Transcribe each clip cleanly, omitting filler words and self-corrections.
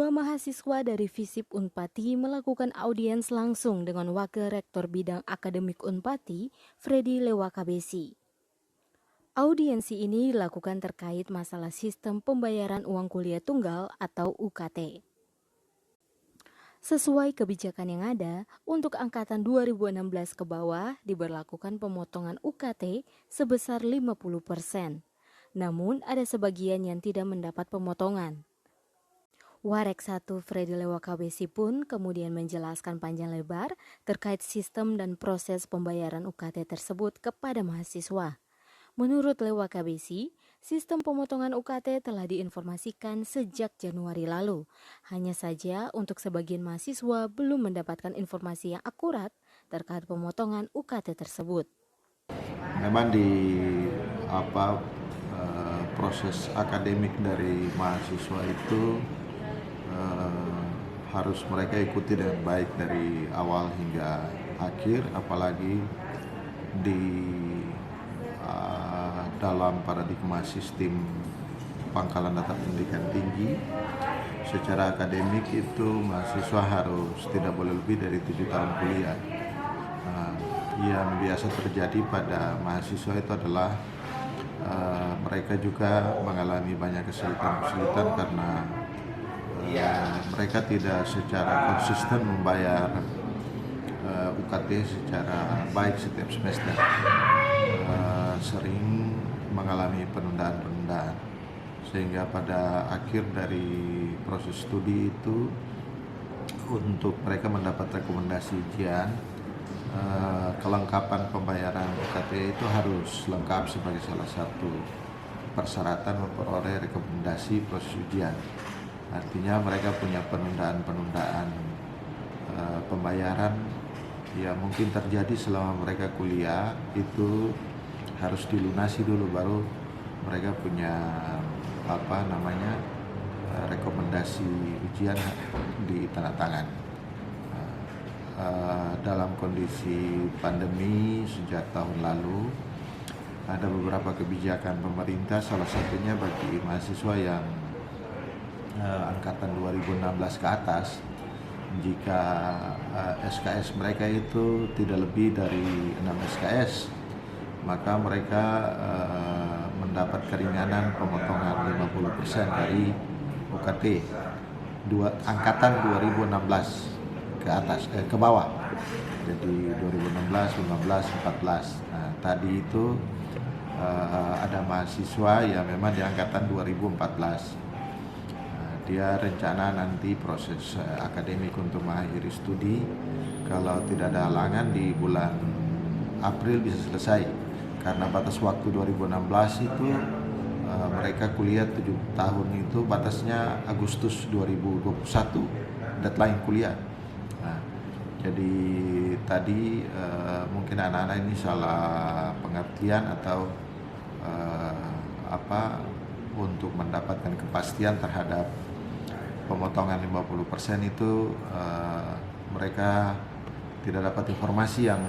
Kedua mahasiswa dari FISIP Unpati melakukan audiens langsung dengan Wakil Rektor Bidang Akademik Unpati, Freddy Lewakabesi. Audiensi ini dilakukan terkait masalah sistem pembayaran uang kuliah tunggal atau UKT. Sesuai kebijakan yang ada, untuk angkatan 2016 ke bawah diberlakukan pemotongan UKT sebesar 50%. Namun ada sebagian yang tidak mendapat pemotongan. Warek 1 Freddy Lewakabesi pun kemudian menjelaskan panjang lebar terkait sistem dan proses pembayaran UKT tersebut kepada mahasiswa. Menurut Lewakabesi, sistem pemotongan UKT telah diinformasikan sejak Januari lalu. Hanya saja untuk sebagian mahasiswa belum mendapatkan informasi yang akurat terkait pemotongan UKT tersebut. Memang di proses akademik dari mahasiswa itu harus mereka ikuti dengan baik dari awal hingga akhir, apalagi di dalam paradigma sistem pangkalan data pendidikan tinggi. Secara akademik itu mahasiswa harus tidak boleh lebih dari 7 tahun kuliah. Yang biasa terjadi pada mahasiswa itu adalah mereka juga mengalami banyak kesulitan karena mereka tidak secara konsisten membayar UKT secara baik setiap semester. Sering mengalami penundaan-penundaan, sehingga pada akhir dari proses studi itu untuk mereka mendapat rekomendasi ujian, kelengkapan pembayaran UKT itu harus lengkap sebagai salah satu persyaratan memperoleh rekomendasi proses ujian. Artinya mereka punya penundaan-penundaan pembayaran yang mungkin terjadi selama mereka kuliah itu harus dilunasi dulu, baru mereka punya rekomendasi ujian ditandatangan. Dalam kondisi pandemi sejak tahun lalu ada beberapa kebijakan pemerintah, salah satunya bagi mahasiswa yang angkatan 2016 ke atas, jika SKS mereka itu tidak lebih dari 6 SKS, maka mereka mendapat keringanan pemotongan 50% dari UKT angkatan 2016 ke atas, ke bawah. Jadi 2016, 15, 14. Nah, tadi itu ada mahasiswa yang memang di angkatan 2014. Dia rencana nanti proses akademik untuk mengakhiri studi, kalau tidak ada halangan di bulan April bisa selesai. Karena batas waktu 2016 itu mereka kuliah 7 tahun itu batasnya Agustus 2021 deadline kuliah. Nah, jadi tadi mungkin anak-anak ini salah pengertian atau untuk mendapatkan kepastian terhadap pemotongan 50% itu mereka tidak dapat informasi yang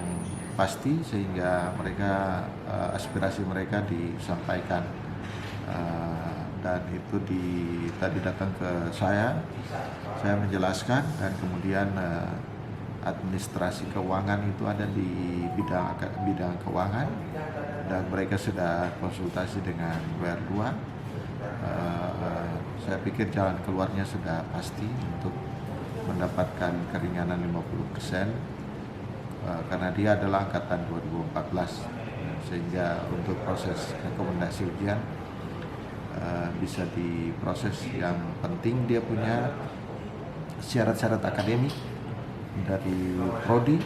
pasti, sehingga mereka aspirasi mereka disampaikan dan itu tadi datang ke saya menjelaskan, dan kemudian administrasi keuangan itu ada di bidang keuangan, dan mereka sudah konsultasi dengan WR2. Saya pikir jalan keluarnya sudah pasti untuk mendapatkan keringanan 50%. Karena dia adalah angkatan 2014, sehingga untuk proses rekomendasi ujian bisa diproses. Yang penting dia punya syarat-syarat akademik dari prodi,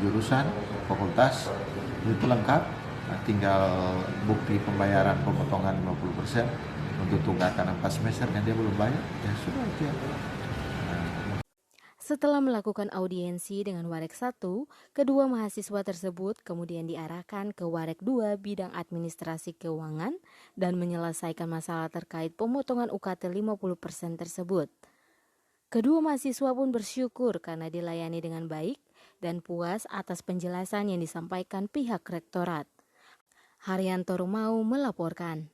jurusan, fakultas itu lengkap. Nah, tinggal bukti pembayaran pemotongan 50% untuk tunggakan 4 semester yang dia belum bayar, ya sudah itu ya. Setelah melakukan audiensi dengan Warek 1, kedua mahasiswa tersebut kemudian diarahkan ke Warek 2 bidang administrasi keuangan dan menyelesaikan masalah terkait pemotongan UKT 50% tersebut. Kedua mahasiswa pun bersyukur karena dilayani dengan baik dan puas atas penjelasan yang disampaikan pihak rektorat. Haryanto Rumau melaporkan.